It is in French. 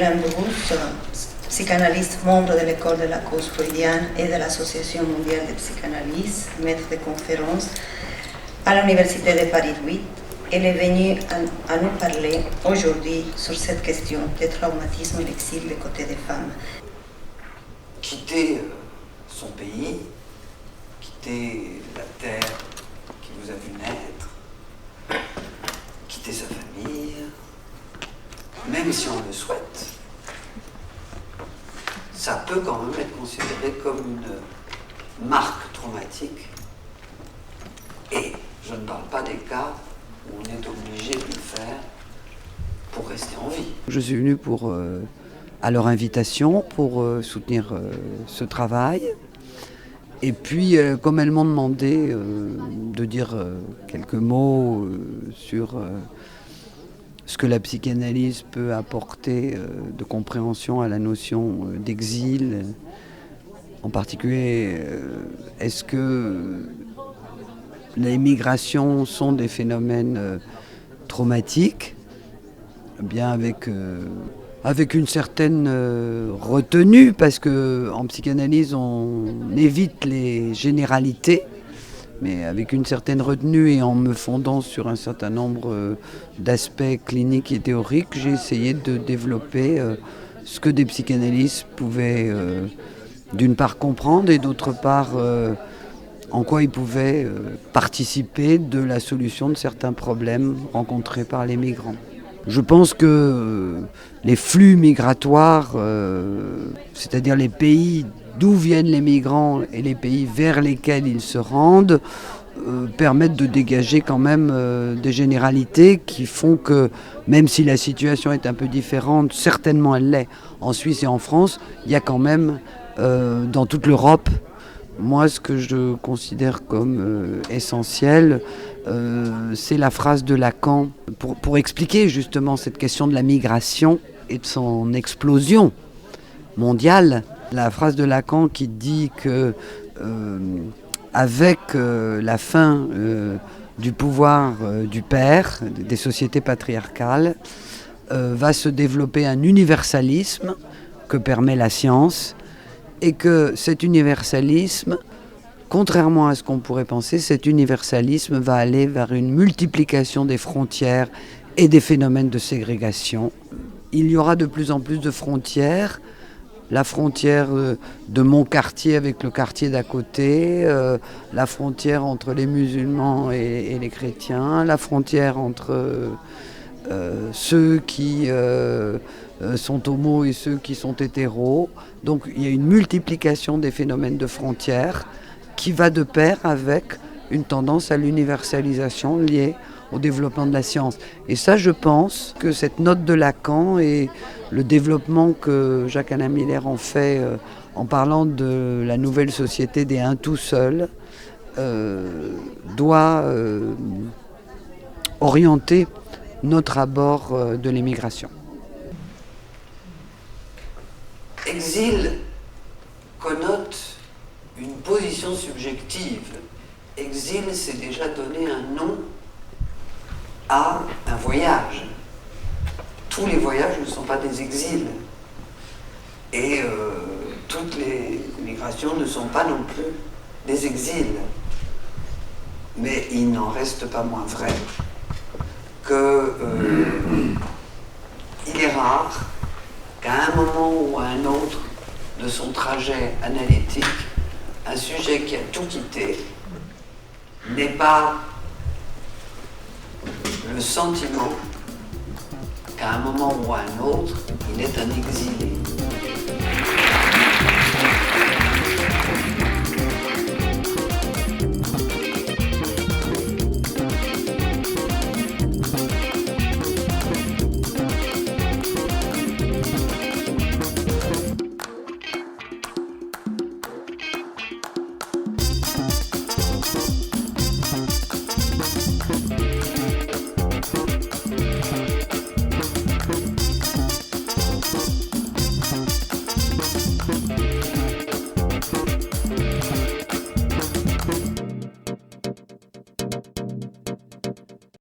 Hélène Bruce, psychanalyste, membre de l'école de la cause freudienne et de l'Association mondiale de psychanalyse, maître de conférences à l'Université de Paris 8. Elle est venue à nous parler aujourd'hui sur cette question des traumatismes et l'exil des côtés des femmes. Quitter son pays, quitter la terre qui vous a vu naître, quitter sa famille, même si on le souhaite, ça peut quand même être considéré comme une marque traumatique. Et je ne parle pas des cas où on est obligé de le faire pour rester en vie. Je suis venu à leur invitation pour soutenir ce travail. Et puis, comme elles m'ont demandé de dire quelques mots sur ce que la psychanalyse peut apporter de compréhension à la notion d'exil, en particulier, est-ce que les migrations sont des phénomènes traumatiques? Bien avec une certaine retenue, parce qu'en psychanalyse on évite les généralités, mais avec une certaine retenue et en me fondant sur un certain nombre d'aspects cliniques et théoriques, j'ai essayé de développer ce que des psychanalystes pouvaient d'une part comprendre et d'autre part en quoi ils pouvaient participer de la solution de certains problèmes rencontrés par les migrants. Je pense que les flux migratoires, c'est-à-dire les pays d'où viennent les migrants et les pays vers lesquels ils se rendent, permettent de dégager quand même des généralités qui font que, même si la situation est un peu différente, certainement elle l'est, en Suisse et en France, il y a quand même dans toute l'Europe, moi ce que je considère comme essentiel, c'est la phrase de Lacan pour expliquer justement cette question de la migration et de son explosion mondiale. La phrase de Lacan qui dit que avec la fin du pouvoir du père, des sociétés patriarcales, va se développer un universalisme que permet la science, et que cet universalisme, contrairement à ce qu'on pourrait penser, cet universalisme va aller vers une multiplication des frontières et des phénomènes de ségrégation. Il y aura de plus en plus de frontières, la frontière de mon quartier avec le quartier d'à côté, la frontière entre les musulmans et les chrétiens, la frontière entre ceux qui sont homos et ceux qui sont hétéros. Donc il y a une multiplication des phénomènes de frontières qui va de pair avec une tendance à l'universalisation liée au développement de la science. Et ça, je pense que cette note de Lacan et le développement que Jacques-Alain Miller en fait en parlant de la nouvelle société des uns tout seuls doit orienter notre abord de l'immigration. Exil connote une position subjective. Exil, c'est déjà donner un nom à un voyage. Tous les voyages ne sont pas des exils. Et toutes les migrations ne sont pas non plus des exils. Mais il n'en reste pas moins vrai qu'il est rare qu'à un moment ou à un autre de son trajet analytique, un sujet qui a tout quitté n'ait pas le sentiment qu'à un moment ou à un autre, il est un exilé.